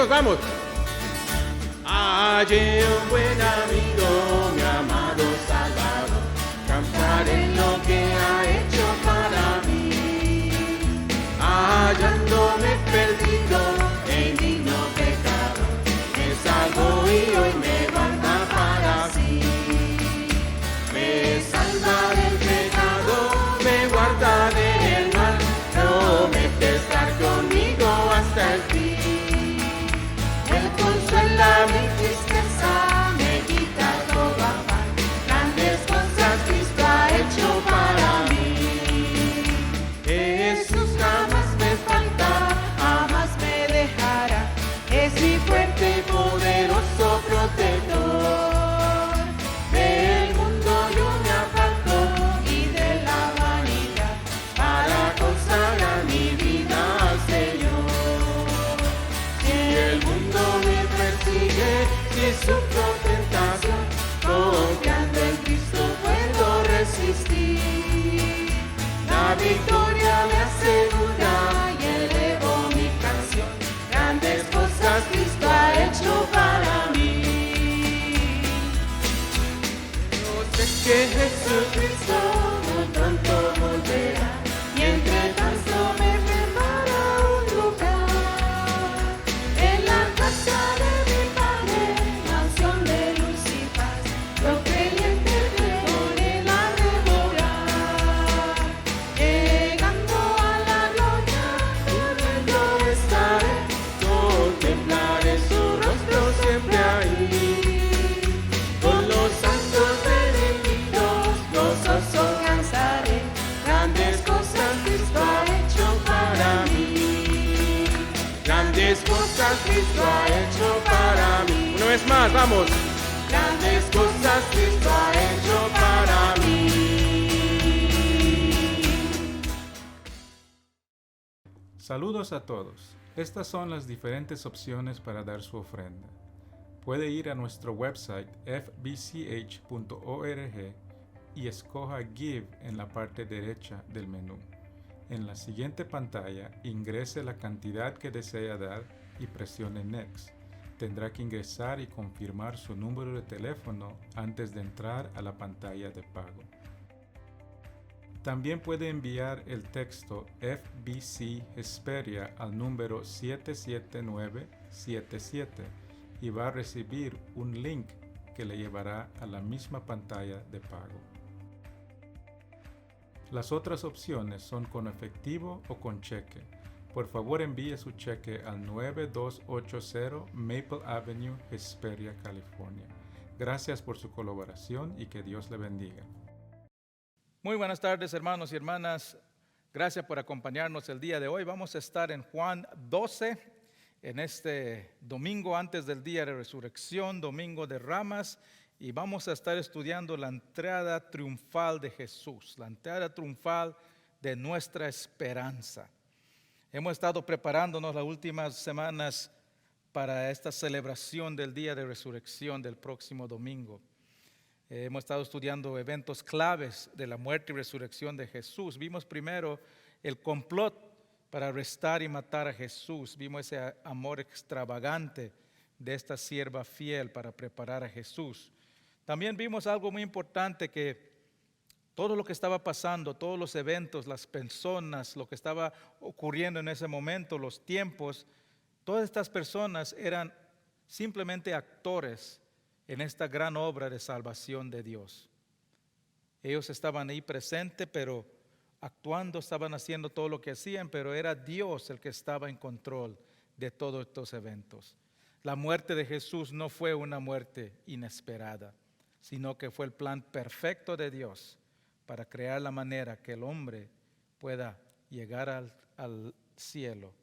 Vamos. Hallé un buen amigo, mi amado Salvador, cantaré lo que ha hecho para mí. Hallándome perdido en digno pecado, me salvó y hoy me guarda para sí. Me salva del pecado, me guarda del mal, promete estar conmigo hasta el fin. Consuela mi tristeza, me quita todo afán, grandes cosas Cristo ha hecho para mí. Jesús jamás me falta, jamás me dejará, es mi fuerte y poderoso protector. Del mundo yo me aparto y de la vanidad, para consagrar mi vida al Señor. Si el mundo me persigue, si sufro tentación, confiando en Cristo puedo resistir. La victoria me asegura y elevo mi canción, grandes cosas Cristo ha hecho para mí. Yo sé que Jesucristo muy pronto volverá, y entre tanto me prepara un lugar en la casa de mi Padre, mansión de luz y paz. Los creyentes con él han de morar. Llegando a la gloria, con él yo estaré, contemplaré su rostro siempre ahí. Con los santos benditos, gozoso alcanzaré, grandes cosas Cristo ha hecho para mí. Grandes cosas Cristo ha hecho para mí. Una vez más, vamos. Grandes cosas Cristo ha hecho para mí. Saludos a todos. Estas son las diferentes opciones para dar su ofrenda. Puede ir a nuestro website fbch.org y escoja Give en la parte derecha del menú. En la siguiente pantalla, ingrese la cantidad que desea dar y presione Next. Tendrá que ingresar y confirmar su número de teléfono antes de entrar a la pantalla de pago. También puede enviar el texto FBC Hesperia al número 77977 y va a recibir un link que le llevará a la misma pantalla de pago. Las otras opciones son con efectivo o con cheque. Por favor envíe su cheque al 9280 Maple Avenue, Hesperia, California. Gracias por su colaboración y que Dios le bendiga. Muy buenas tardes, hermanos y hermanas. Gracias por acompañarnos el día de hoy. Vamos a estar en Juan 12, en este domingo antes del día de resurrección, domingo de Ramas, y vamos a estar estudiando la entrada triunfal de Jesús, la entrada triunfal de nuestra esperanza. Hemos estado preparándonos las últimas semanas para esta celebración del día de resurrección del próximo domingo. Hemos estado estudiando eventos claves de la muerte y resurrección de Jesús. Vimos primero el complot para arrestar y matar a Jesús. Vimos ese amor extravagante de esta sierva fiel para preparar a Jesús. También vimos algo muy importante, que todo lo que estaba pasando, todos los eventos, las personas, lo que estaba ocurriendo en ese momento, los tiempos, todas estas personas eran simplemente actores en esta gran obra de salvación de Dios. Ellos estaban ahí presentes, pero actuando, estaban haciendo todo lo que hacían, pero era Dios el que estaba en control de todos estos eventos. La muerte de Jesús no fue una muerte inesperada, sino que fue el plan perfecto de Dios para crear la manera que el hombre pueda llegar al cielo,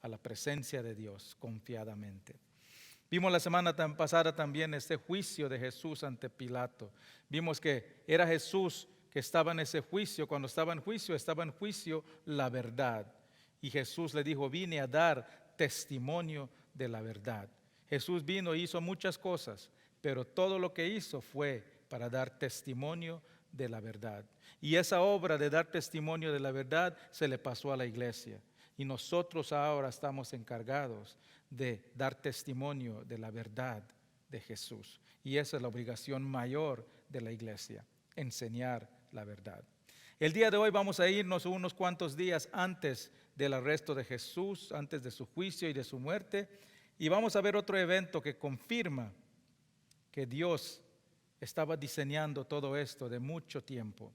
a la presencia de Dios confiadamente. Vimos la semana pasada también este juicio de Jesús ante Pilato. Vimos que era Jesús que estaba en ese juicio. Cuando estaba en juicio la verdad. Y Jesús le dijo, vine a dar testimonio de la verdad. Jesús vino e hizo muchas cosas, pero todo lo que hizo fue para dar testimonio de la verdad. Y esa obra de dar testimonio de la verdad se le pasó a la iglesia. Y nosotros ahora estamos encargados de dar testimonio de la verdad de Jesús. Y esa es la obligación mayor de la iglesia, enseñar la verdad. El día de hoy vamos a irnos unos cuantos días antes del arresto de Jesús, antes de su juicio y de su muerte, y vamos a ver otro evento que confirma que Dios estaba diseñando todo esto de mucho tiempo.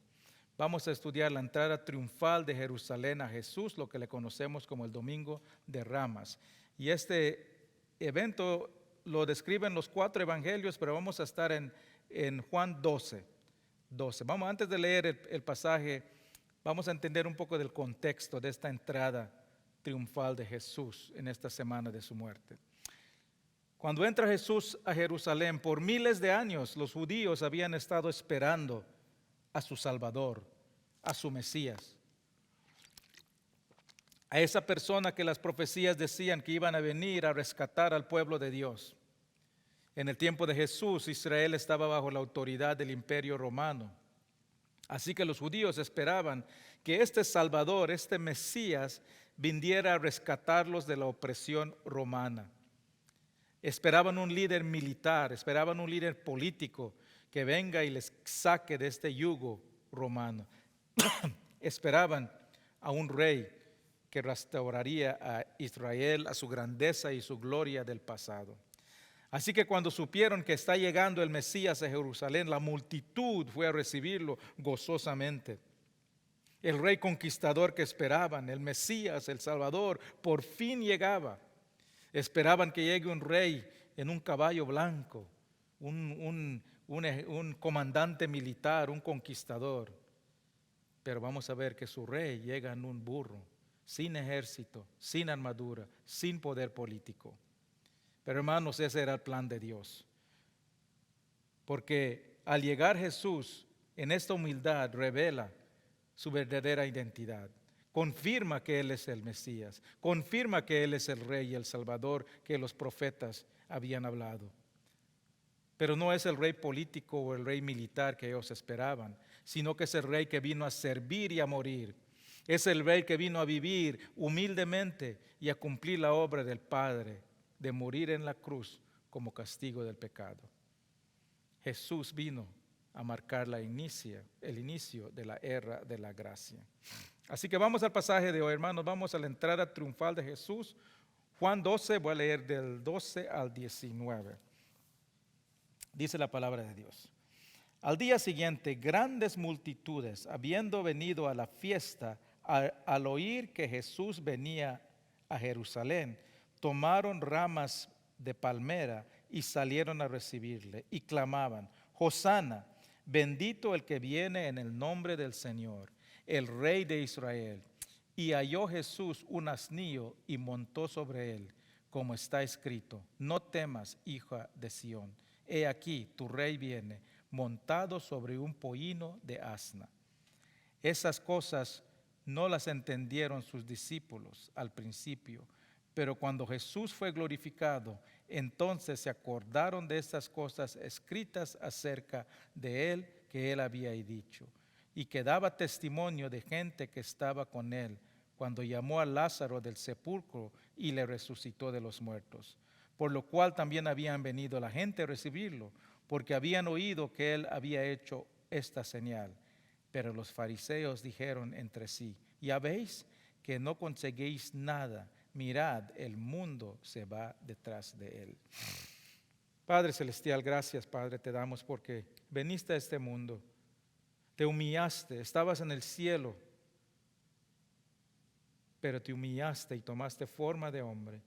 Vamos a estudiar la entrada triunfal de Jerusalén a Jesús, lo que le conocemos como el Domingo de Ramas. Y este evento lo describen los 4 evangelios, pero vamos a estar en Juan 12. Vamos, antes de leer el pasaje, vamos a entender un poco del contexto de esta entrada triunfal de Jesús en esta semana de su muerte. Cuando entra Jesús a Jerusalén, por miles de años los judíos habían estado esperando a su Salvador, a su Mesías, a esa persona que las profecías decían que iban a venir a rescatar al pueblo de Dios. En el tiempo de Jesús, Israel estaba bajo la autoridad del Imperio Romano. Así que los judíos esperaban que este Salvador, este Mesías, viniera a rescatarlos de la opresión romana. Esperaban un líder militar, esperaban un líder político que venga y les saque de este yugo romano. Esperaban a un rey que restauraría a Israel a su grandeza y su gloria del pasado. Así que cuando supieron que está llegando el Mesías a Jerusalén, la multitud fue a recibirlo gozosamente. El rey conquistador que esperaban, el Mesías, el Salvador, por fin llegaba. Esperaban que llegue un rey en un caballo blanco, un comandante militar, un conquistador. Pero vamos a ver que su rey llega en un burro, sin ejército, sin armadura, sin poder político. Pero hermanos, ese era el plan de Dios. Porque al llegar Jesús, en esta humildad revela su verdadera identidad. Confirma que Él es el Mesías. Confirma que Él es el Rey y el Salvador que los profetas habían hablado. Pero no es el rey político o el rey militar que ellos esperaban, sino que es el rey que vino a servir y a morir. Es el rey que vino a vivir humildemente y a cumplir la obra del Padre, de morir en la cruz como castigo del pecado. Jesús vino a marcar el inicio de la era de la gracia. Así que vamos al pasaje de hoy, hermanos. Vamos a la entrada triunfal de Jesús. Juan 12, voy a leer del 12 al 19. Dice la palabra de Dios. Al día siguiente, grandes multitudes, habiendo venido a la fiesta, al oír que Jesús venía a Jerusalén, tomaron ramas de palmera y salieron a recibirle y clamaban: Hosana, bendito el que viene en el nombre del Señor, el Rey de Israel. Y halló Jesús un asnillo y montó sobre él, como está escrito: No temas, hija de Sión, he aquí tu rey viene, montado sobre un pollino de asna. Esas cosas no las entendieron sus discípulos al principio, pero cuando Jesús fue glorificado, entonces se acordaron de estas cosas escritas acerca de él que él había dicho, y que daba testimonio de gente que estaba con él, cuando llamó a Lázaro del sepulcro y le resucitó de los muertos. Por lo cual también habían venido la gente a recibirlo, porque habían oído que él había hecho esta señal. Pero los fariseos dijeron entre sí: ¿Ya veis que no conseguís nada? Mirad, el mundo se va detrás de él. Padre celestial, gracias, Padre, te damos porque veniste a este mundo, te humillaste, estabas en el cielo, pero te humillaste y tomaste forma de hombre.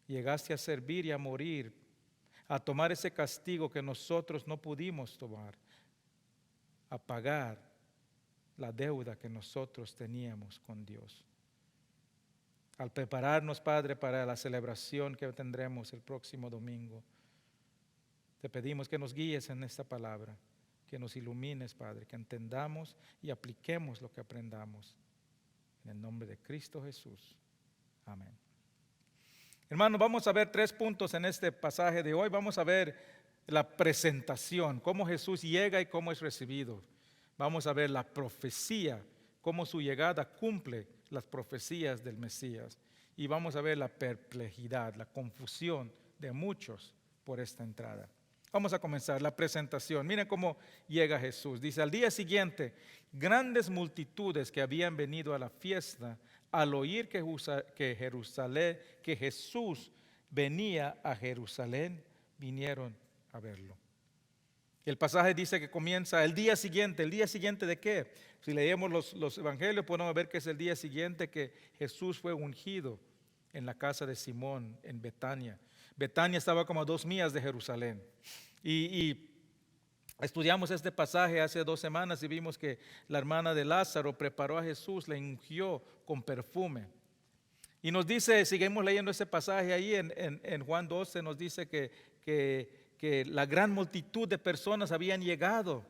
Llegaste a servir y a morir, a tomar ese castigo que nosotros no pudimos tomar, a pagar la deuda que nosotros teníamos con Dios. Al prepararnos, Padre, para la celebración que tendremos el próximo domingo, te pedimos que nos guíes en esta palabra, que nos ilumines, Padre, que entendamos y apliquemos lo que aprendamos. En el nombre de Cristo Jesús. Amén. Hermanos, vamos a ver 3 puntos en este pasaje de hoy. Vamos a ver la presentación, cómo Jesús llega y cómo es recibido. Vamos a ver la profecía, cómo su llegada cumple las profecías del Mesías. Y vamos a ver la perplejidad, la confusión de muchos por esta entrada. Vamos a comenzar la presentación. Miren cómo llega Jesús. Dice, al día siguiente, grandes multitudes que habían venido a la fiesta, al oír que Jesús venía a Jerusalén, vinieron a verlo. El pasaje dice que comienza el día siguiente. ¿El día siguiente de qué? Si leemos los evangelios podemos ver que es el día siguiente que Jesús fue ungido en la casa de Simón en Betania. Betania estaba como a 2 millas de Jerusalén. Y estudiamos este pasaje hace 2 semanas y vimos que la hermana de Lázaro preparó a Jesús, le ungió con perfume. Y nos dice, seguimos leyendo ese pasaje ahí en Juan 12, nos dice que la gran multitud de personas habían llegado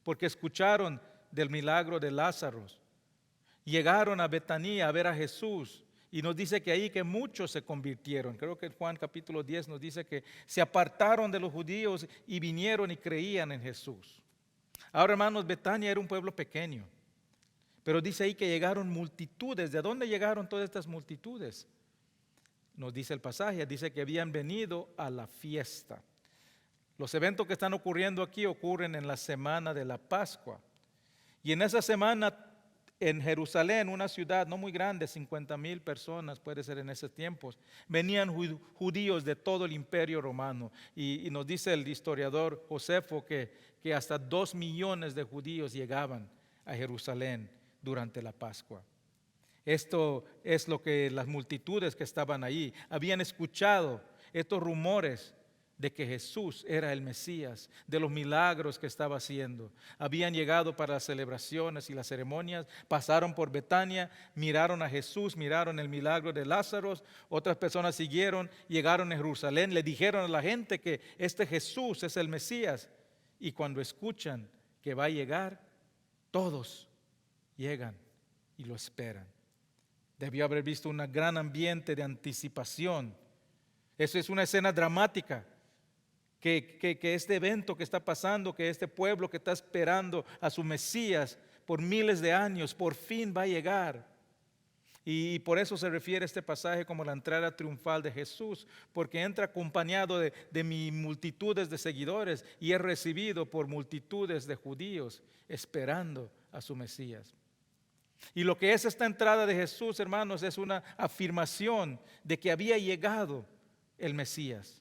porque escucharon del milagro de Lázaro. Llegaron a Betania a ver a Jesús. Y nos dice que ahí que muchos se convirtieron. Creo que en Juan capítulo 10 nos dice que se apartaron de los judíos y vinieron y creían en Jesús. Ahora, hermanos, Betania era un pueblo pequeño. Pero dice ahí que llegaron multitudes. ¿De dónde llegaron todas estas multitudes? Nos dice el pasaje, dice que habían venido a la fiesta. Los eventos que están ocurriendo aquí ocurren en la semana de la Pascua. Y en esa semana en Jerusalén, una ciudad no muy grande, 50,000 personas, puede ser en esos tiempos, venían judíos de todo el imperio romano. Y nos dice el historiador Josefo que hasta 2 millones de judíos llegaban a Jerusalén durante la Pascua. Esto es lo que las multitudes que estaban ahí habían escuchado, estos rumores de que Jesús era el Mesías, de los milagros que estaba haciendo. Habían llegado para las celebraciones y las ceremonias, pasaron por Betania, miraron a Jesús, miraron el milagro de Lázaro, otras personas siguieron, llegaron a Jerusalén, le dijeron a la gente que este Jesús es el Mesías. Y cuando escuchan que va a llegar, todos llegan y lo esperan. Debió haber visto un gran ambiente de anticipación. Eso es una escena dramática. Que este evento que está pasando, que este pueblo que está esperando a su Mesías por miles de años, por fin va a llegar. Y por eso se refiere este pasaje como la entrada triunfal de Jesús, porque entra acompañado de multitudes de seguidores y es recibido por multitudes de judíos esperando a su Mesías. Y lo que es esta entrada de Jesús, hermanos, es una afirmación de que había llegado el Mesías.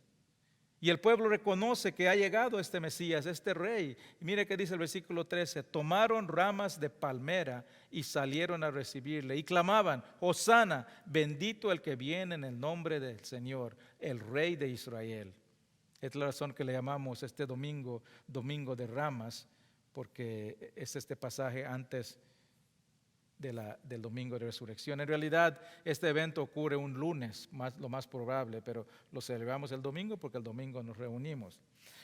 Y el pueblo reconoce que ha llegado este Mesías, este rey. Y mire qué dice el versículo 13. Tomaron ramas de palmera y salieron a recibirle. Y clamaban, Hosana, bendito el que viene en el nombre del Señor, el Rey de Israel. Es la razón que le llamamos este domingo, Domingo de Ramas, porque es este pasaje antes del domingo de resurrección. En realidad este evento ocurre un lunes, lo más probable, pero lo celebramos el domingo porque el domingo nos reunimos.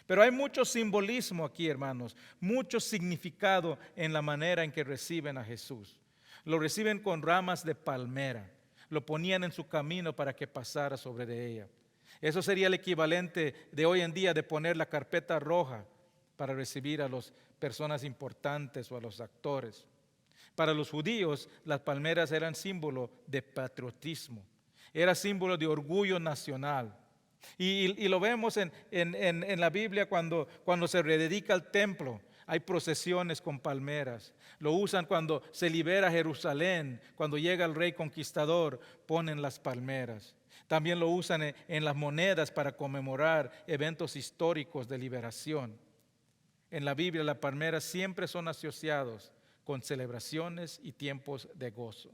Pero hay mucho simbolismo aquí, hermanos, mucho significado en la manera en que reciben a Jesús. Lo reciben con ramas de palmera, lo ponían en su camino para que pasara sobre de ella. Eso sería el equivalente de hoy en día de poner la carpeta roja para recibir a las personas importantes o a los actores. Para los judíos, las palmeras eran símbolo de patriotismo, era símbolo de orgullo nacional. Y lo vemos en la Biblia cuando se rededica el templo. Hay procesiones con palmeras. Lo usan cuando se libera Jerusalén, cuando llega el rey conquistador, ponen las palmeras. También lo usan en las monedas para conmemorar eventos históricos de liberación. En la Biblia, las palmeras siempre son asociados con celebraciones y tiempos de gozo.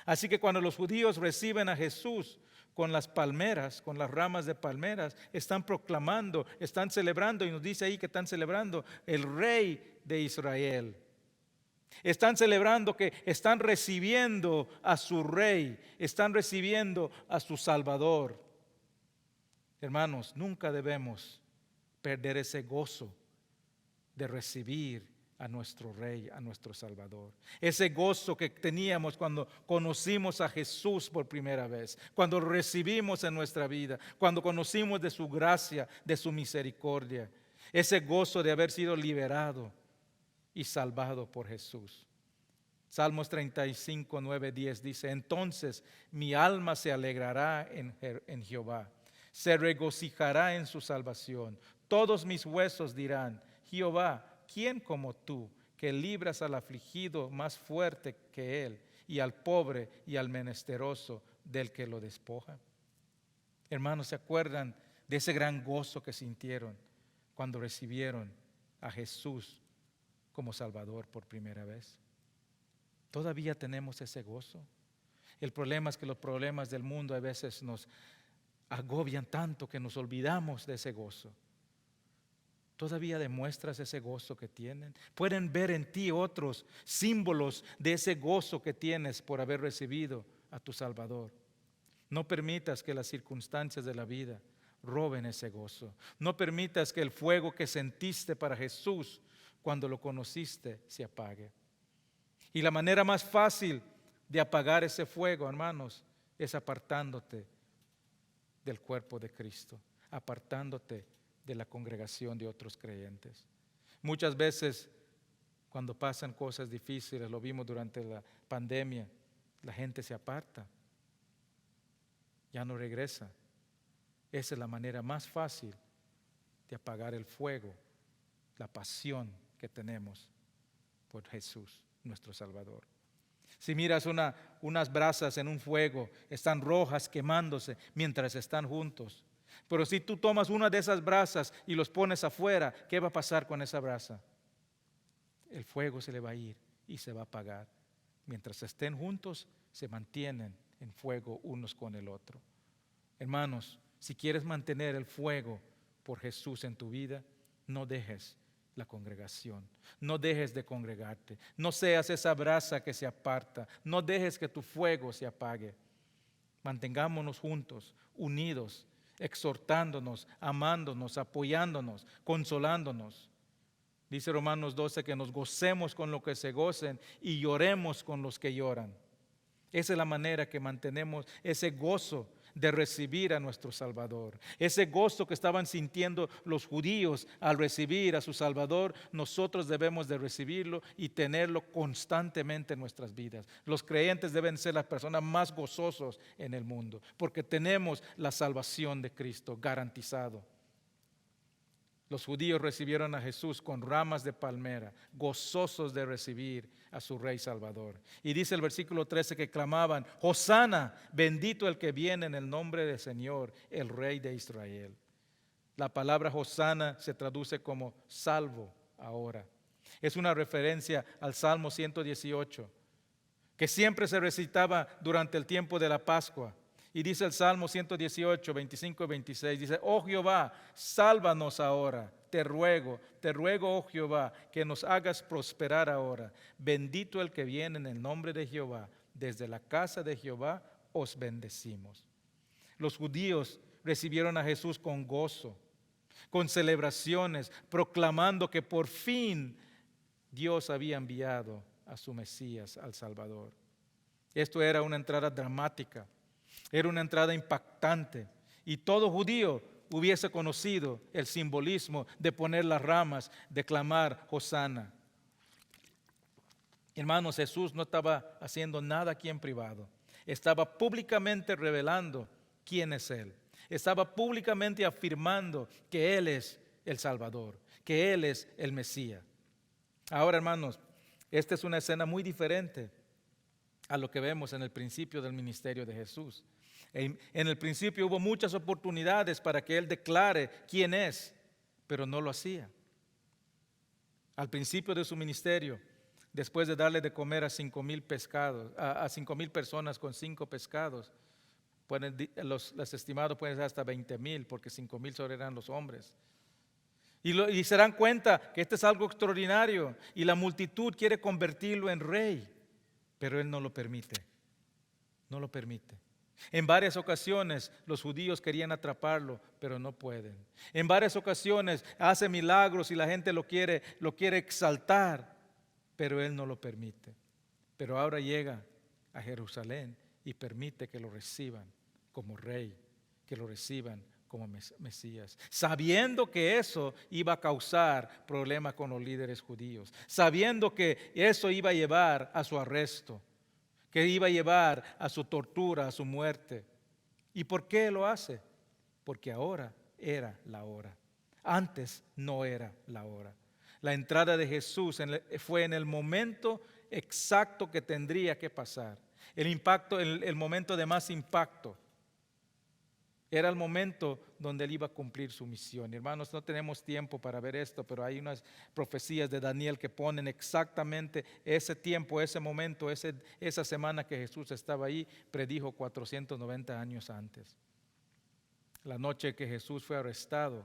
Así que cuando los judíos reciben a Jesús con las palmeras, con las ramas de palmeras, están proclamando, están celebrando, y nos dice ahí que están celebrando el Rey de Israel. Están celebrando que están recibiendo a su Rey, están recibiendo a su Salvador. Hermanos, nunca debemos perder ese gozo de recibir a nuestro Rey, a nuestro Salvador. Ese gozo que teníamos cuando conocimos a Jesús por primera vez, cuando lo recibimos en nuestra vida, cuando conocimos de su gracia, de su misericordia. Ese gozo de haber sido liberado y salvado por Jesús. Salmos 35, 9, 10 dice: entonces mi alma se alegrará en Jehová, se regocijará en su salvación. Todos mis huesos dirán: Jehová, ¿quién como tú, que libras al afligido más fuerte que él, y al pobre y al menesteroso del que lo despoja? Hermanos, ¿se acuerdan de ese gran gozo que sintieron cuando recibieron a Jesús como Salvador por primera vez? Todavía tenemos ese gozo. El problema es que los problemas del mundo a veces nos agobian tanto que nos olvidamos de ese gozo. ¿Todavía demuestras ese gozo que tienen? Pueden ver en ti otros símbolos de ese gozo que tienes por haber recibido a tu Salvador. No permitas que las circunstancias de la vida roben ese gozo. No permitas que el fuego que sentiste para Jesús cuando lo conociste se apague. Y la manera más fácil de apagar ese fuego, hermanos, es apartándote del cuerpo de Cristo, apartándote de la congregación de otros creyentes. Muchas veces, cuando pasan cosas difíciles, lo vimos durante la pandemia, la gente se aparta, ya no regresa. Esa es la manera más fácil de apagar el fuego, la pasión que tenemos por Jesús, nuestro Salvador. Si miras unas brasas en un fuego, están rojas quemándose mientras están juntos. Pero si tú tomas una de esas brasas y los pones afuera, ¿qué va a pasar con esa brasa? El fuego se le va a ir y se va a apagar. Mientras estén juntos, se mantienen en fuego unos con el otro. Hermanos, si quieres mantener el fuego por Jesús en tu vida, no dejes la congregación, no dejes de congregarte, no seas esa brasa que se aparta, no dejes que tu fuego se apague. Mantengámonos juntos, unidos, exhortándonos, amándonos, apoyándonos, consolándonos. Dice Romanos 12 que nos gocemos con los que se gocen y lloremos con los que lloran. Esa es la manera que mantenemos ese gozo de recibir a nuestro Salvador. Ese gozo que estaban sintiendo los judíos al recibir a su Salvador, nosotros debemos de recibirlo y tenerlo constantemente en nuestras vidas. Los creyentes deben ser las personas más gozosos en el mundo, porque tenemos la salvación de Cristo garantizado. Los judíos recibieron a Jesús con ramas de palmera, gozosos de recibir a su Rey Salvador. Y dice el versículo 13 que clamaban: Hosana, bendito el que viene en el nombre del Señor, el Rey de Israel. La palabra Hosana se traduce como salvo ahora. Es una referencia al Salmo 118, que siempre se recitaba durante el tiempo de la Pascua. Y dice el Salmo 118, 25 y 26, dice: oh Jehová, sálvanos ahora, te ruego, oh Jehová, que nos hagas prosperar ahora. Bendito el que viene en el nombre de Jehová, desde la casa de Jehová os bendecimos. Los judíos recibieron a Jesús con gozo, con celebraciones, proclamando que por fin Dios había enviado a su Mesías, al Salvador. Esto era una entrada dramática. Era una entrada impactante y todo judío hubiese conocido el simbolismo de poner las ramas, de clamar Hosana. Hermanos, Jesús no estaba haciendo nada aquí en privado. Estaba públicamente revelando quién es Él. Estaba públicamente afirmando que Él es el Salvador, que Él es el Mesías. Ahora, hermanos, esta es una escena muy diferente a lo que vemos en el principio del ministerio de Jesús. En el principio hubo muchas oportunidades para que Él declare quién es, pero no lo hacía. Al principio de su ministerio, después de darle de comer a 5,000 pescados, a 5,000 personas con 5 pescados, los estimados pueden ser hasta 20,000, porque 5,000 solo eran los hombres. Y se dan cuenta que esto es algo extraordinario y la multitud quiere convertirlo en rey. Pero Él no lo permite, no lo permite. En varias ocasiones los judíos querían atraparlo, pero no pueden. En varias ocasiones hace milagros y la gente lo quiere exaltar, pero Él no lo permite. Pero ahora llega a Jerusalén y permite que lo reciban como rey, que lo reciban como Mesías, sabiendo que eso iba a causar problemas con los líderes judíos, sabiendo que eso iba a llevar a su arresto, que iba a llevar a su tortura, a su muerte. ¿Y por qué lo hace? Porque ahora era la hora. Antes no era la hora. La entrada de Jesús fue en el momento exacto que tendría que pasar. El momento de más impacto. Era el momento donde él iba a cumplir su misión. Hermanos, no tenemos tiempo para ver esto, pero hay unas profecías de Daniel que ponen exactamente ese tiempo, ese momento, esa semana que Jesús estaba ahí, predijo 490 años antes. La noche que Jesús fue arrestado,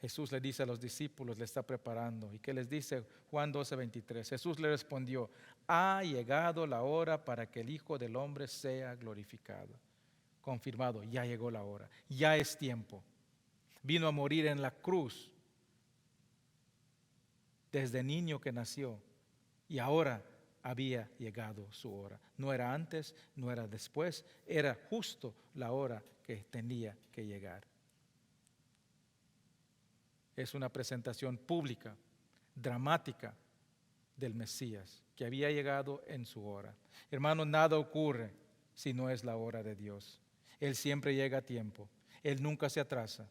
Jesús le dice a los discípulos, le está preparando. ¿Y qué les dice? Juan 12:23. Jesús le respondió, ha llegado la hora para que el Hijo del Hombre sea glorificado. Confirmado, ya llegó la hora, ya es tiempo. Vino a morir en la cruz desde niño que nació y ahora había llegado su hora. No era antes, no era después, era justo la hora que tenía que llegar. Es una presentación pública, dramática del Mesías que había llegado en su hora. Hermano, nada ocurre si no es la hora de Dios. Él siempre llega a tiempo. Él nunca se atrasa.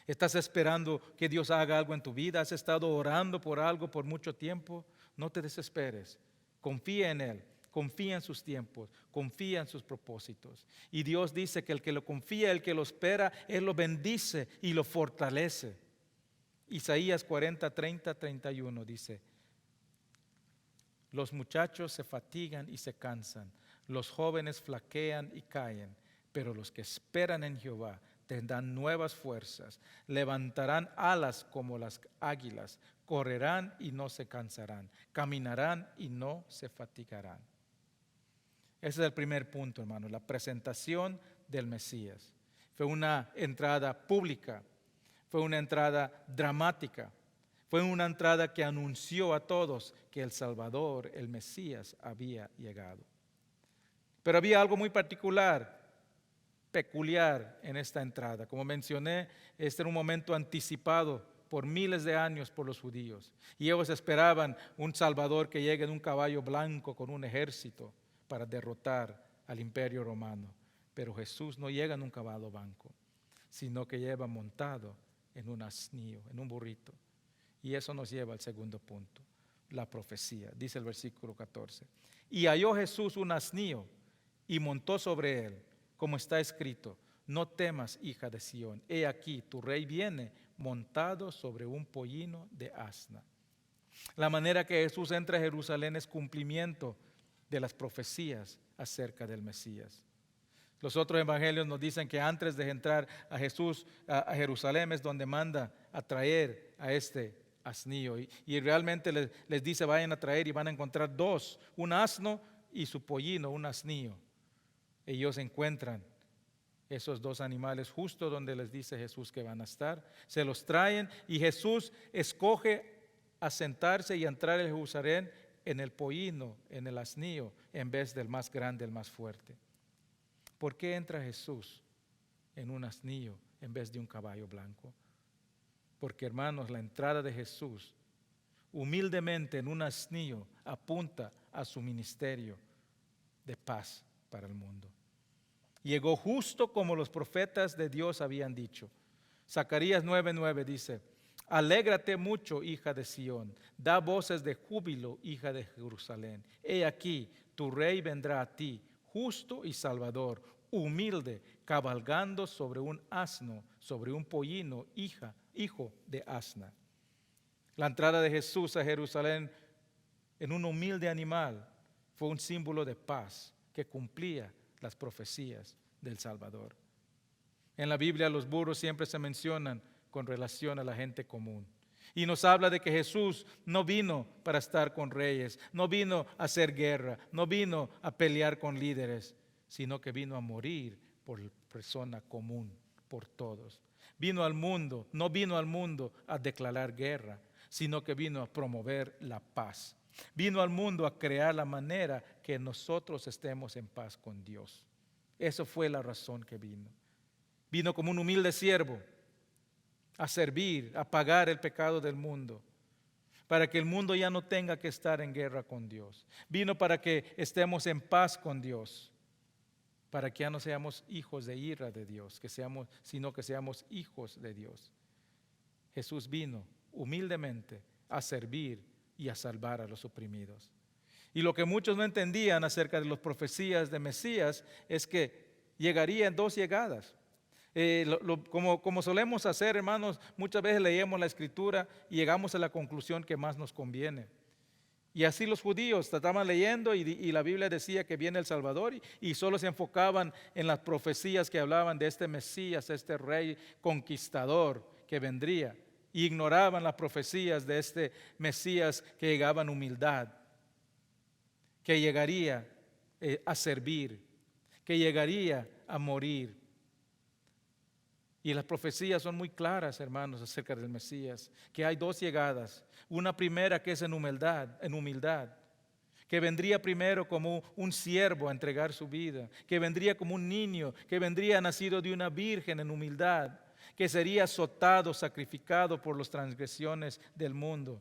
¿Estás esperando que Dios haga algo en tu vida? ¿Has estado orando por algo por mucho tiempo? No te desesperes. Confía en Él. Confía en sus tiempos. Confía en sus propósitos. Y Dios dice que el que lo confía, el que lo espera, Él lo bendice y lo fortalece. Isaías 40, 30, 31 dice, los muchachos se fatigan y se cansan. Los jóvenes flaquean y caen. Pero los que esperan en Jehová tendrán nuevas fuerzas, levantarán alas como las águilas, correrán y no se cansarán, caminarán y no se fatigarán. Ese es el primer punto, hermano, la presentación del Mesías. Fue una entrada pública, fue una entrada dramática, fue una entrada que anunció a todos que el Salvador, el Mesías, había llegado. Pero había algo muy peculiar en esta entrada. Como mencioné, este era un momento anticipado por miles de años por los judíos. Y ellos esperaban un Salvador que llegue en un caballo blanco con un ejército para derrotar al imperio romano. Pero Jesús no llega en un caballo blanco, sino que lleva montado en un asnillo, en un burrito. Y eso nos lleva al segundo punto, la profecía. Dice el versículo 14. Y halló Jesús un asnillo y montó sobre él, como está escrito, no temas, hija de Sión, he aquí, tu rey viene montado sobre un pollino de asna. La manera que Jesús entra a Jerusalén es cumplimiento de las profecías acerca del Mesías. Los otros evangelios nos dicen que antes de entrar a Jesús a Jerusalén es donde manda a traer a este asnillo. Y realmente les dice, vayan a traer y van a encontrar dos, un asno y su pollino, un asnillo. Ellos encuentran esos dos animales justo donde les dice Jesús que van a estar. Se los traen y Jesús escoge asentarse y entrar a Jerusalén en el pollino, en el asnillo, en vez del más grande, el más fuerte. ¿Por qué entra Jesús en un asnillo en vez de un caballo blanco? Porque, hermanos, la entrada de Jesús humildemente en un asnillo apunta a su ministerio de paz para el mundo. Llegó justo como los profetas de Dios habían dicho. Zacarías 9:9 dice, alégrate mucho, hija de Sión, da voces de júbilo, hija de Jerusalén. He aquí, tu rey vendrá a ti, justo y salvador, humilde, cabalgando sobre un asno, sobre un pollino, hijo de asna. La entrada de Jesús a Jerusalén en un humilde animal fue un símbolo de paz que cumplía las profecías del Salvador. En la Biblia los burros siempre se mencionan con relación a la gente común. Y nos habla de que Jesús no vino para estar con reyes, no vino a hacer guerra, no vino a pelear con líderes, sino que vino a morir por persona común, por todos. Vino al mundo, no vino al mundo a declarar guerra, sino que vino a promover la paz. Vino al mundo a crear la manera que nosotros estemos en paz con Dios. Eso fue la razón que vino. Vino como un humilde siervo a servir, a pagar el pecado del mundo, para que el mundo ya no tenga que estar en guerra con Dios. Vino para que estemos en paz con Dios, para que ya no seamos hijos de ira de Dios, sino que seamos hijos de Dios. Jesús vino humildemente a servir y a salvar a los oprimidos. Y lo que muchos no entendían acerca de las profecías de Mesías es que llegaría en 2 llegadas. Como solemos hacer, hermanos, muchas veces leemos la Escritura y llegamos a la conclusión que más nos conviene. Y así los judíos estaban leyendo y la Biblia decía que viene el Salvador y solo se enfocaban en las profecías que hablaban de este Mesías, este rey conquistador que vendría. Y ignoraban las profecías de este Mesías que llegaba en humildad, que llegaría a servir, que llegaría a morir. Y las profecías son muy claras, hermanos, acerca del Mesías, que hay 2 llegadas. Una primera que es en humildad, que vendría primero como un siervo a entregar su vida, que vendría como un niño, que vendría nacido de una virgen en humildad, que sería azotado, sacrificado por las transgresiones del mundo,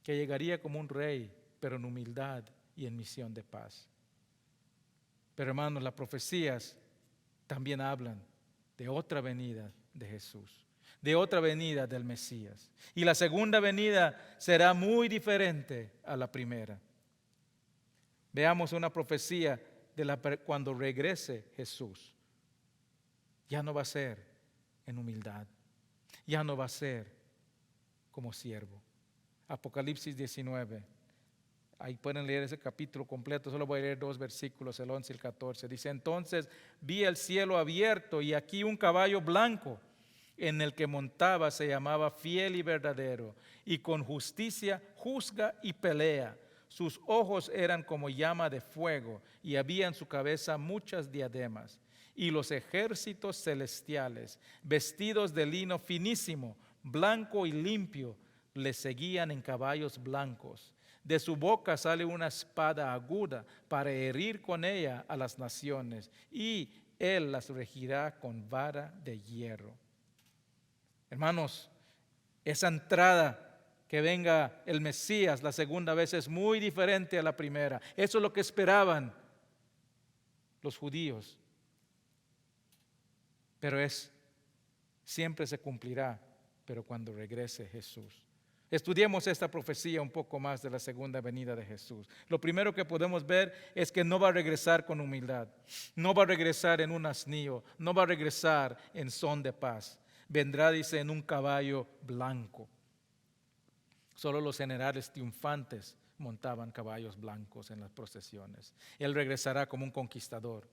que llegaría como un rey, pero en humildad y en misión de paz. Pero hermanos, las profecías también hablan de otra venida de Jesús, de otra venida del Mesías. Y la segunda venida será muy diferente a la primera. Veamos una profecía de cuando regrese Jesús. Ya no va a ser en humildad, ya no va a ser como siervo. Apocalipsis 19. Ahí pueden leer ese capítulo completo, solo voy a leer 2 versículos, el 11 y el 14. Dice, entonces vi el cielo abierto y aquí un caballo blanco en el que montaba se llamaba Fiel y Verdadero y con justicia juzga y pelea. Sus ojos eran como llama de fuego y había en su cabeza muchas diademas. Y los ejércitos celestiales, vestidos de lino finísimo, blanco y limpio, le seguían en caballos blancos. De su boca sale una espada aguda para herir con ella a las naciones, y él las regirá con vara de hierro. Hermanos, esa entrada que venga el Mesías la segunda vez es muy diferente a la primera. Eso es lo que esperaban los judíos. Pero siempre se cumplirá, pero cuando regrese Jesús. Estudiemos esta profecía un poco más de la segunda venida de Jesús. Lo primero que podemos ver es que no va a regresar con humildad, no va a regresar en un asnillo, no va a regresar en son de paz. Vendrá, dice, en un caballo blanco. Solo los generales triunfantes montaban caballos blancos en las procesiones. Él regresará como un conquistador,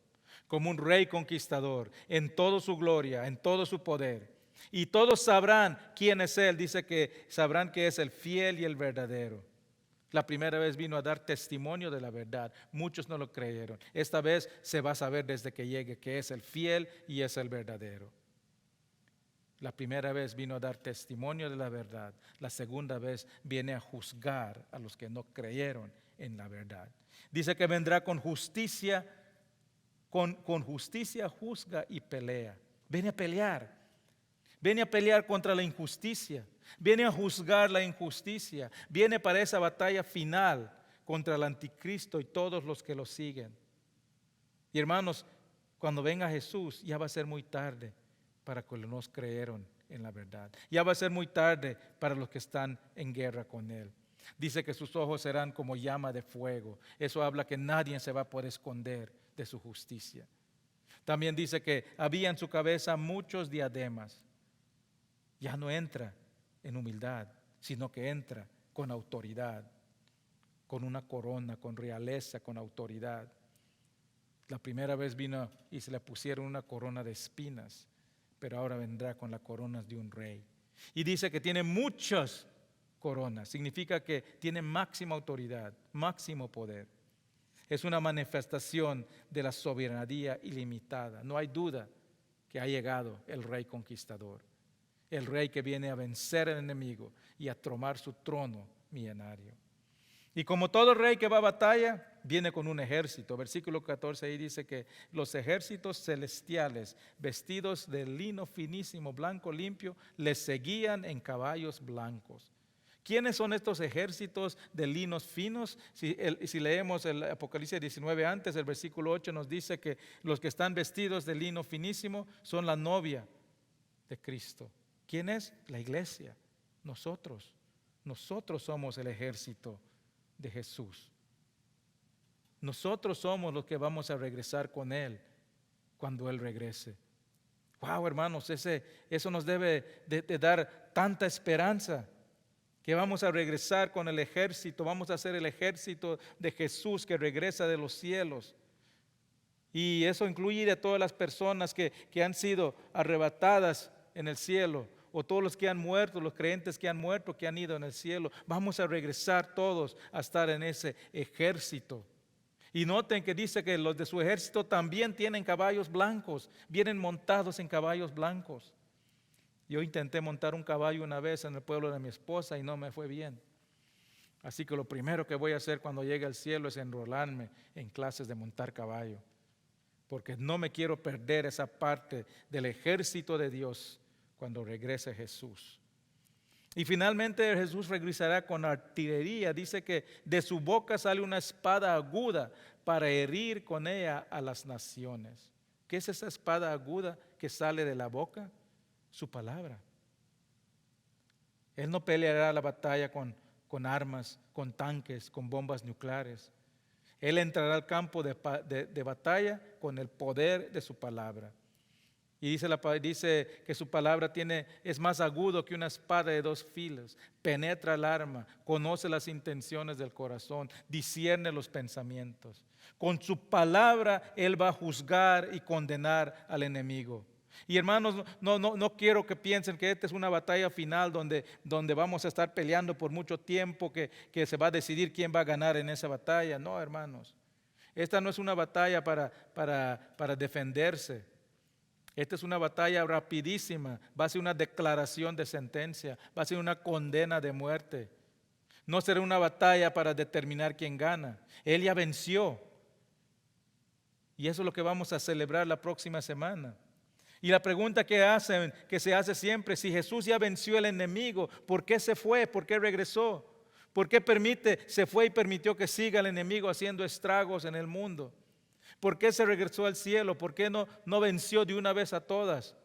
como un rey conquistador, en toda su gloria, en todo su poder. Y todos sabrán quién es Él. Dice que sabrán que es el fiel y el verdadero. La primera vez vino a dar testimonio de la verdad. Muchos no lo creyeron. Esta vez se va a saber desde que llegue que es el fiel y es el verdadero. La primera vez vino a dar testimonio de la verdad. La segunda vez viene a juzgar a los que no creyeron en la verdad. Dice que vendrá con justicia, con justicia juzga y pelea. Viene a pelear. Viene a pelear contra la injusticia, viene a juzgar la injusticia, viene para esa batalla final contra el anticristo y todos los que lo siguen. Y hermanos, cuando venga Jesús ya va a ser muy tarde para los que no creyeron en la verdad. Ya va a ser muy tarde para los que están en guerra con Él. Dice que sus ojos serán como llama de fuego. Eso habla que nadie se va a poder esconder de su justicia. También dice que había en su cabeza muchos diademas. Ya no entra en humildad, sino que entra con autoridad, con una corona, con realeza, con autoridad. La primera vez vino y se le pusieron una corona de espinas, pero ahora vendrá con las coronas de un rey. Y dice que tiene muchas coronas, significa que tiene máxima autoridad, máximo poder. Es una manifestación de la soberanía ilimitada. No hay duda que ha llegado el rey conquistador. El rey que viene a vencer al enemigo y a tomar su trono milenario. Y como todo rey que va a batalla, viene con un ejército. Versículo 14 ahí dice que los ejércitos celestiales, vestidos de lino finísimo, blanco, limpio, les seguían en caballos blancos. ¿Quiénes son estos ejércitos de linos finos? Si leemos el Apocalipsis 19 antes, el versículo 8 nos dice que los que están vestidos de lino finísimo son la novia de Cristo. ¿Quién es? La iglesia. Nosotros. Nosotros somos el ejército de Jesús. Nosotros somos los que vamos a regresar con Él cuando Él regrese. Wow, hermanos, eso nos debe de dar tanta esperanza, que vamos a regresar con el ejército, vamos a ser el ejército de Jesús que regresa de los cielos. Y eso incluye a todas las personas que han sido arrebatadas en el cielo, o todos los que han muerto, los creyentes que han muerto, que han ido en el cielo. Vamos a regresar todos a estar en ese ejército. Y noten que dice que los de su ejército también tienen caballos blancos, vienen montados en caballos blancos. Yo intenté montar un caballo una vez en el pueblo de mi esposa y no me fue bien. Así que lo primero que voy a hacer cuando llegue al cielo es enrolarme en clases de montar caballo, porque no me quiero perder esa parte del ejército de Dios cuando regrese Jesús. Y finalmente Jesús regresará con artillería. Dice que de su boca sale una espada aguda para herir con ella a las naciones. ¿Qué es esa espada aguda que sale de la boca? Su palabra. Él no peleará la batalla con armas, con tanques, con bombas nucleares. Él entrará al campo de batalla con el poder de su palabra. Y dice que su palabra es más agudo que una espada de dos filos, penetra el alma, conoce las intenciones del corazón, discierne los pensamientos. Con su palabra Él va a juzgar y condenar al enemigo. Y hermanos, no quiero que piensen que esta es una batalla final donde vamos a estar peleando por mucho tiempo, que se va a decidir quién va a ganar en esa batalla. No, hermanos, esta no es una batalla para defenderse. Esta es una batalla rapidísima, va a ser una declaración de sentencia, va a ser una condena de muerte. No será una batalla para determinar quién gana. Él ya venció. Y eso es lo que vamos a celebrar la próxima semana. Y la pregunta que se hace siempre, si Jesús ya venció al enemigo, ¿por qué se fue? ¿Por qué regresó? ¿Por qué se fue y permitió que siga el enemigo haciendo estragos en el mundo? ¿Por qué se regresó al cielo? ¿Por qué no venció de una vez a todas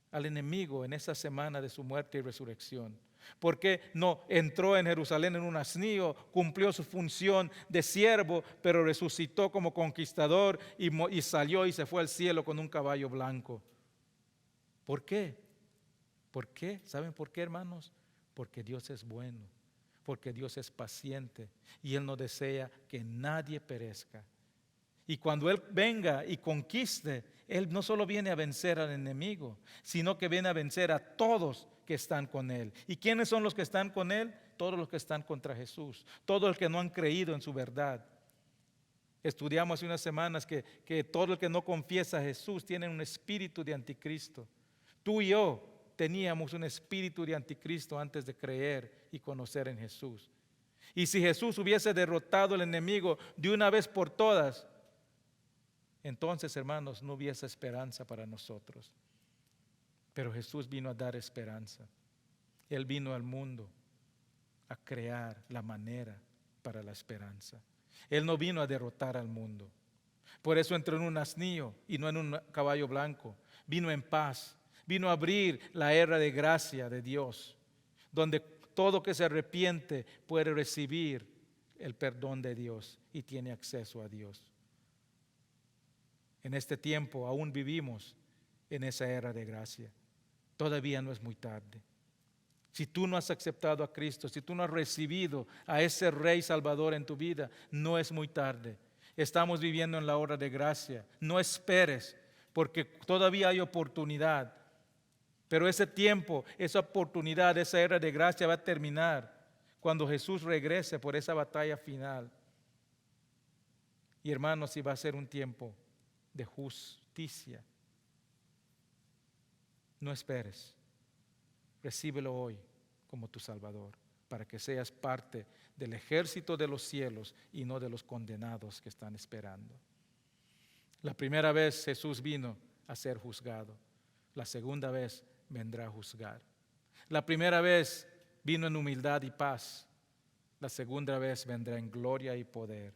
al enemigo en esa semana de su muerte y resurrección? ¿Por qué no entró en Jerusalén en un asnillo, cumplió su función de siervo, pero resucitó como conquistador y salió y se fue al cielo con un caballo blanco? ¿Por qué? ¿Por qué? ¿Saben por qué, hermanos? Porque Dios es bueno, porque Dios es paciente y Él no desea que nadie perezca. Y cuando Él venga y conquiste, Él no solo viene a vencer al enemigo, sino que viene a vencer a todos que están con Él. ¿Y quiénes son los que están con Él? Todos los que están contra Jesús, todos los que no han creído en su verdad. Estudiamos hace unas semanas que todo el que no confiesa a Jesús tiene un espíritu de anticristo. Tú y yo teníamos un espíritu de anticristo antes de creer y conocer en Jesús. Y si Jesús hubiese derrotado al enemigo de una vez por todas, entonces, hermanos, no hubiese esperanza para nosotros. Pero Jesús vino a dar esperanza. Él vino al mundo a crear la manera para la esperanza. Él no vino a derrotar al mundo. Por eso entró en un asnillo y no en un caballo blanco. Vino en paz. Vino a abrir la era de gracia de Dios, donde todo que se arrepiente puede recibir el perdón de Dios y tiene acceso a Dios. En este tiempo aún vivimos en esa era de gracia. Todavía no es muy tarde. Si tú no has aceptado a Cristo, si tú no has recibido a ese Rey Salvador en tu vida, no es muy tarde. Estamos viviendo en la hora de gracia. No esperes, porque todavía hay oportunidad. Pero ese tiempo, esa oportunidad, esa era de gracia va a terminar cuando Jesús regrese por esa batalla final. Y hermanos, si va a ser un tiempo de justicia. No esperes. Recíbelo hoy como tu Salvador. para que seas parte del ejército de los cielos y no de los condenados que están esperando. La primera vez Jesús vino a ser juzgado. La segunda vez vendrá a juzgar. La primera vez vino en humildad y paz. La segunda vez vendrá en gloria y poder.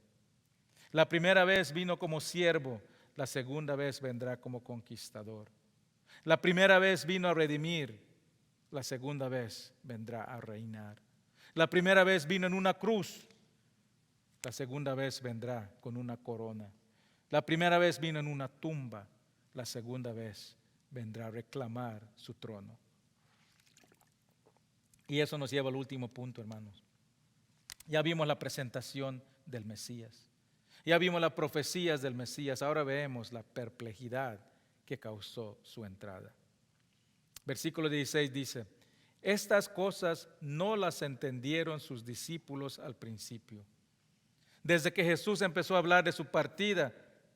La primera vez vino como siervo. La segunda vez vendrá como conquistador. La primera vez vino a redimir. La segunda vez vendrá a reinar. La primera vez vino en una cruz. La segunda vez vendrá con una corona. La primera vez vino en una tumba. La segunda vez vendrá a reclamar su trono. Y eso nos lleva al último punto, hermanos. Ya vimos la presentación del Mesías. Ya vimos las profecías del Mesías. Ahora vemos la perplejidad que causó su entrada. Versículo 16 dice: estas cosas no las entendieron sus discípulos al principio. Desde que Jesús empezó a hablar de su partida,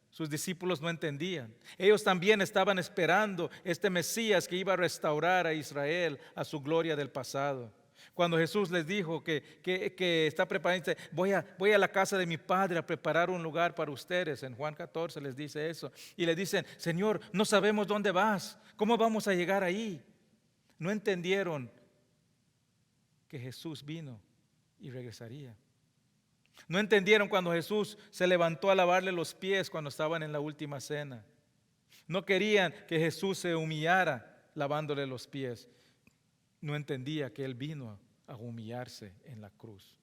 sus discípulos no entendían. Ellos también estaban esperando este Mesías que iba a restaurar a Israel a su gloria del pasado. Cuando Jesús les dijo que está preparando, dice, voy a la casa de mi Padre a preparar un lugar para ustedes. En Juan 14 les dice eso. Y le dicen, Señor, no sabemos dónde vas. ¿Cómo vamos a llegar ahí? No entendieron que Jesús vino y regresaría. No entendieron cuando Jesús se levantó a lavarle los pies cuando estaban en la última cena. No querían que Jesús se humillara lavándole los pies. No entendía que Él vino a humillarse en la cruz.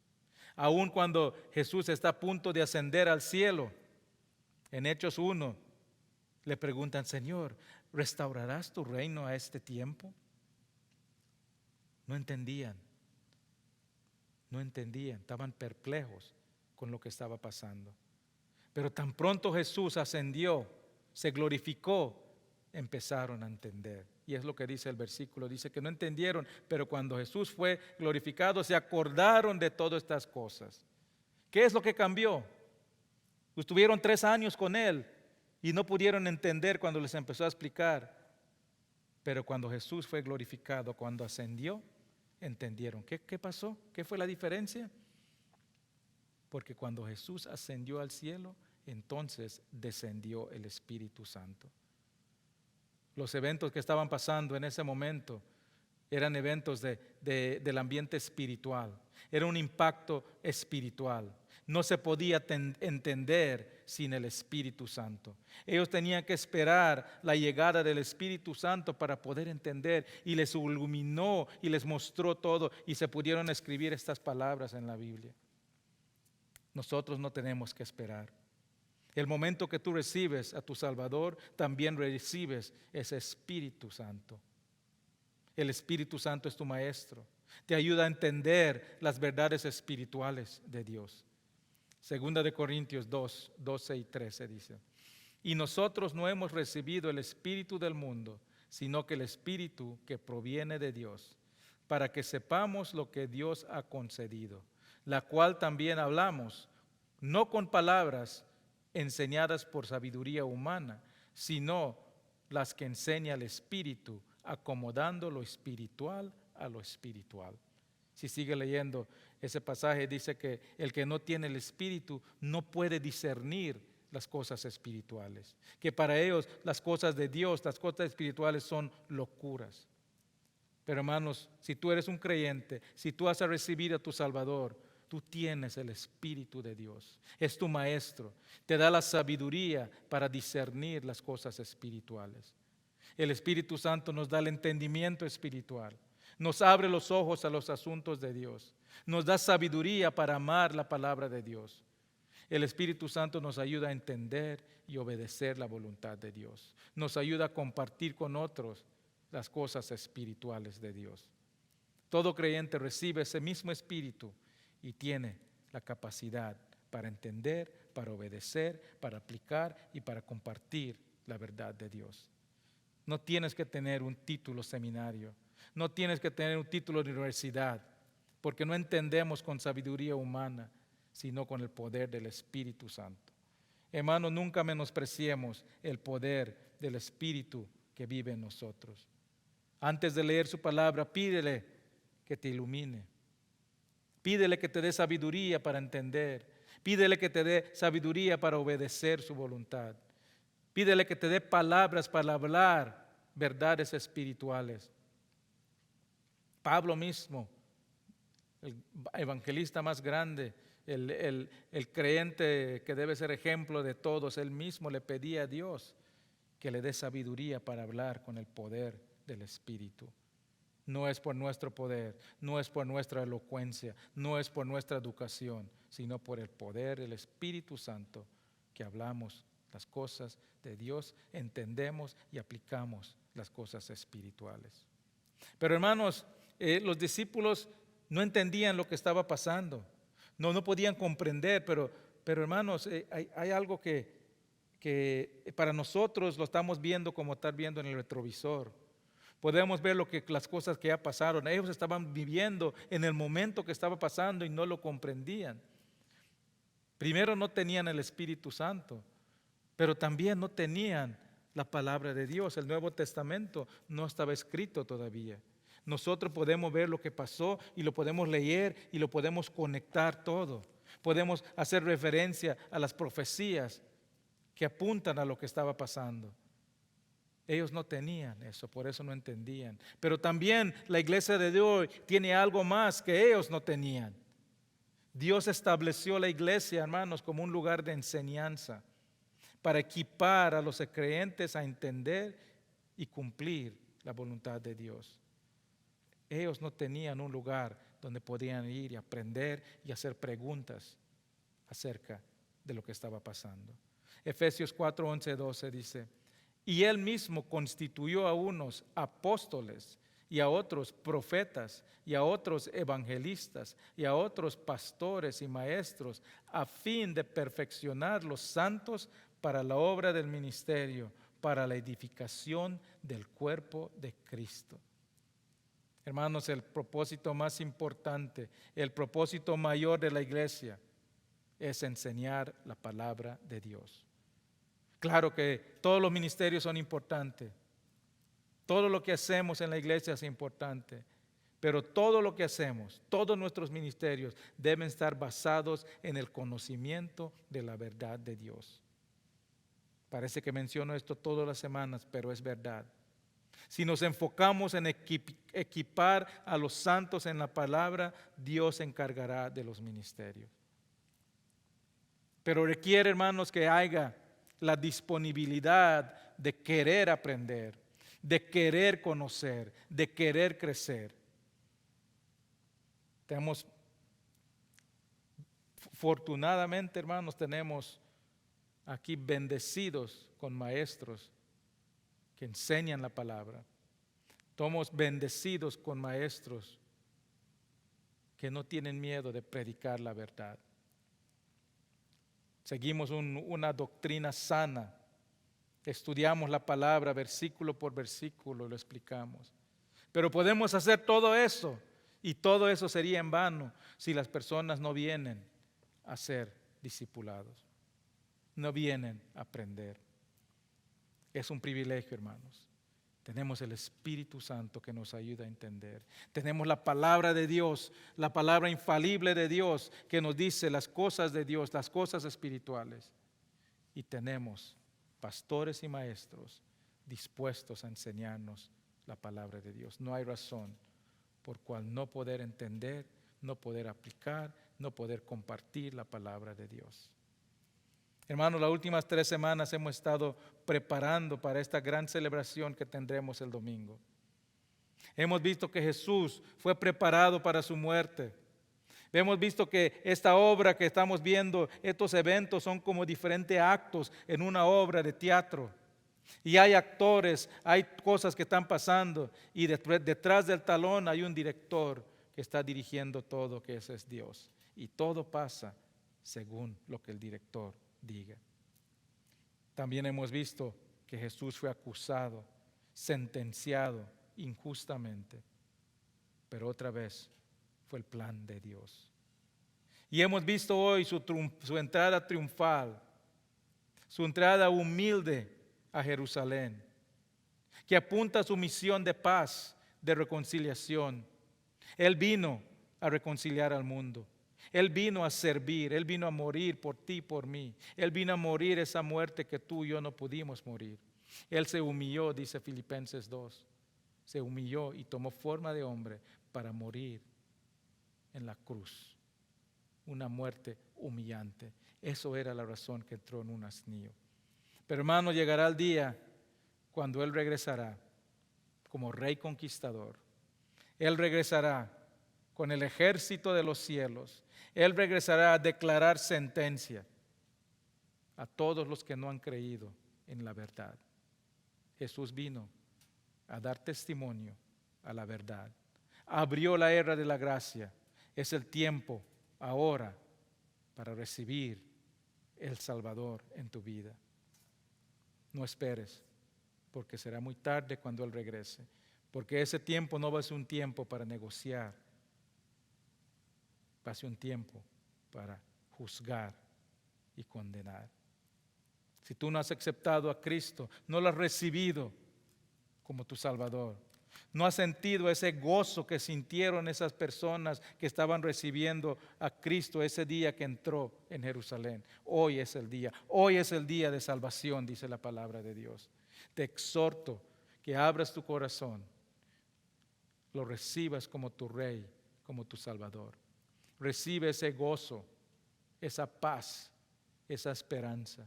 Aun cuando Jesús está a punto de ascender al cielo, en Hechos 1, le preguntan, Señor, ¿restaurarás tu reino a este tiempo? No entendían, estaban perplejos con lo que estaba pasando. Pero tan pronto Jesús ascendió, se glorificó, empezaron a entender. Y es lo que dice el versículo, dice que no entendieron, pero cuando Jesús fue glorificado, se acordaron de todas estas cosas. ¿Qué es lo que cambió? Estuvieron 3 años con Él y no pudieron entender cuando les empezó a explicar. Pero cuando Jesús fue glorificado, cuando ascendió, entendieron. ¿Qué pasó? ¿Qué fue la diferencia? Porque cuando Jesús ascendió al cielo, entonces descendió el Espíritu Santo. Los eventos que estaban pasando en ese momento eran eventos del ambiente espiritual. Era un impacto espiritual. No se podía entender sin el Espíritu Santo. Ellos tenían que esperar la llegada del Espíritu Santo para poder entender, y les iluminó y les mostró todo, y se pudieron escribir estas palabras en la Biblia. Nosotros no tenemos que esperar. El momento que tú recibes a tu Salvador, también recibes ese Espíritu Santo. El Espíritu Santo es tu maestro. Te ayuda a entender las verdades espirituales de Dios. Segunda de Corintios 2, 12 y 13 dice: y nosotros no hemos recibido el espíritu del mundo, sino que el Espíritu que proviene de Dios, para que sepamos lo que Dios ha concedido, la cual también hablamos, no con palabras enseñadas por sabiduría humana, sino las que enseña el Espíritu, acomodando lo espiritual a lo espiritual. Si sigue leyendo ese pasaje, dice que el que no tiene el Espíritu no puede discernir las cosas espirituales, que para ellos las cosas de Dios, las cosas espirituales son locuras. Pero hermanos, si tú eres un creyente, si tú has recibido a tu Salvador, tú tienes el Espíritu de Dios. Es tu maestro. Te da la sabiduría para discernir las cosas espirituales. El Espíritu Santo nos da el entendimiento espiritual. Nos abre los ojos a los asuntos de Dios. Nos da sabiduría para amar la palabra de Dios. El Espíritu Santo nos ayuda a entender y obedecer la voluntad de Dios. Nos ayuda a compartir con otros las cosas espirituales de Dios. Todo creyente recibe ese mismo Espíritu y tiene la capacidad para entender, para obedecer, para aplicar y para compartir la verdad de Dios. No tienes que tener un título seminario, no tienes que tener un título de universidad, porque no entendemos con sabiduría humana, sino con el poder del Espíritu Santo. Hermanos, nunca menospreciemos el poder del Espíritu que vive en nosotros. Antes de leer su palabra, pídele que te ilumine. Pídele que te dé sabiduría para entender. Pídele que te dé sabiduría para obedecer su voluntad. Pídele que te dé palabras para hablar verdades espirituales. Pablo mismo, el evangelista más grande, el creyente que debe ser ejemplo de todos, él mismo le pedía a Dios que le dé sabiduría para hablar con el poder del Espíritu. No es por nuestro poder, no es por nuestra elocuencia, no es por nuestra educación, sino por el poder del Espíritu Santo que hablamos las cosas de Dios, entendemos y aplicamos las cosas espirituales. Pero hermanos, los discípulos no entendían lo que estaba pasando, no podían comprender, pero hermanos, hay algo que para nosotros lo estamos viendo como estar viendo en el retrovisor. Podemos ver las cosas que ya pasaron. Ellos estaban viviendo en el momento que estaba pasando y no lo comprendían. Primero no tenían el Espíritu Santo, pero también no tenían la palabra de Dios. El Nuevo Testamento no estaba escrito todavía. Nosotros podemos ver lo que pasó y lo podemos leer y lo podemos conectar todo. Podemos hacer referencia a las profecías que apuntan a lo que estaba pasando. Ellos no tenían eso, por eso no entendían. Pero también la iglesia de hoy tiene algo más que ellos no tenían. Dios estableció la iglesia, hermanos, como un lugar de enseñanza para equipar a los creyentes a entender y cumplir la voluntad de Dios. Ellos no tenían un lugar donde podían ir y aprender y hacer preguntas acerca de lo que estaba pasando. Efesios 4, 11, 12 dice: y Él mismo constituyó a unos apóstoles y a otros profetas y a otros evangelistas y a otros pastores y maestros a fin de perfeccionar los santos para la obra del ministerio, para la edificación del cuerpo de Cristo. Hermanos, el propósito más importante, el propósito mayor de la iglesia es enseñar la palabra de Dios. Claro que todos los ministerios son importantes. Todo lo que hacemos en la iglesia es importante. Pero todo lo que hacemos, todos nuestros ministerios deben estar basados en el conocimiento de la verdad de Dios. Parece que menciono esto todas las semanas, pero es verdad. Si nos enfocamos en equipar a los santos en la palabra, Dios se encargará de los ministerios. Pero requiere, hermanos, que haya la disponibilidad de querer aprender, de querer conocer, de querer crecer. Afortunadamente, hermanos, tenemos aquí bendecidos con maestros que enseñan la palabra. Somos bendecidos con maestros que no tienen miedo de predicar la verdad. Seguimos una doctrina sana. Estudiamos la palabra versículo por versículo, lo explicamos. Pero podemos hacer todo eso y todo eso sería en vano si las personas no vienen a ser discipulados, no vienen a aprender. Es un privilegio, hermanos. Tenemos el Espíritu Santo que nos ayuda a entender. Tenemos la palabra de Dios, la palabra infalible de Dios que nos dice las cosas de Dios, las cosas espirituales. Y tenemos pastores y maestros dispuestos a enseñarnos la palabra de Dios. No hay razón por cual no poder entender, no poder aplicar, no poder compartir la palabra de Dios. Hermanos, las últimas 3 semanas hemos estado preparando para esta gran celebración que tendremos el domingo. Hemos visto que Jesús fue preparado para su muerte. Hemos visto que esta obra que estamos viendo, estos eventos son como diferentes actos en una obra de teatro. Y hay actores, hay cosas que están pasando y detrás del talón hay un director que está dirigiendo todo, que ese es Dios. Y todo pasa según lo que el director diga. También hemos visto que Jesús fue acusado, sentenciado injustamente, pero otra vez fue el plan de Dios. Y hemos visto hoy su entrada triunfal, su entrada humilde a Jerusalén, que apunta a su misión de paz, de reconciliación. Él vino a reconciliar al mundo. Él vino a servir, Él vino a morir por ti y por mí. Él vino a morir esa muerte que tú y yo no pudimos morir. Él se humilló, dice Filipenses 2. Se humilló y tomó forma de hombre para morir en la cruz. Una muerte humillante. Eso era la razón que entró en un asnillo. Pero hermano, llegará el día cuando Él regresará como rey conquistador. Él regresará con el ejército de los cielos. Él regresará a declarar sentencia a todos los que no han creído en la verdad. Jesús vino a dar testimonio a la verdad. Abrió la era de la gracia. Es el tiempo ahora para recibir el Salvador en tu vida. No esperes, porque será muy tarde cuando Él regrese. Porque ese tiempo no va a ser un tiempo para negociar. Va a ser un tiempo para juzgar y condenar. Si tú no has aceptado a Cristo, no lo has recibido como tu Salvador, no has sentido ese gozo que sintieron esas personas que estaban recibiendo a Cristo ese día que entró en Jerusalén. Hoy es el día de salvación, dice la palabra de Dios. Te exhorto que abras tu corazón, lo recibas como tu Rey, como tu Salvador. Recibe ese gozo, esa paz, esa esperanza,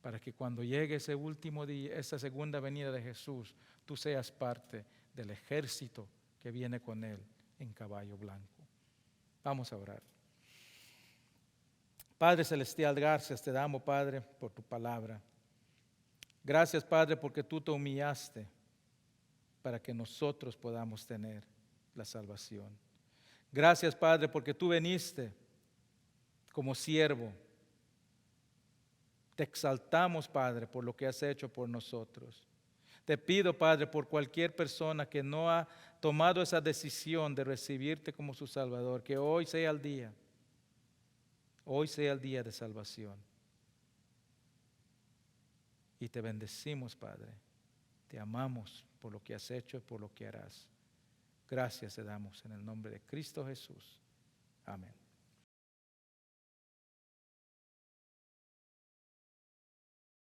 para que cuando llegue ese último día, esa segunda venida de Jesús, tú seas parte del ejército que viene con Él en caballo blanco. Vamos a orar. Padre Celestial, gracias te damos, Padre, por tu palabra. Gracias, Padre, porque tú te humillaste para que nosotros podamos tener la salvación. Gracias, Padre, porque tú viniste como siervo. Te exaltamos, Padre, por lo que has hecho por nosotros. Te pido, Padre, por cualquier persona que no ha tomado esa decisión de recibirte como su Salvador, que hoy sea el día. Hoy sea el día de salvación. Y te bendecimos, Padre. Te amamos por lo que has hecho y por lo que harás. Gracias te damos en el nombre de Cristo Jesús. Amén.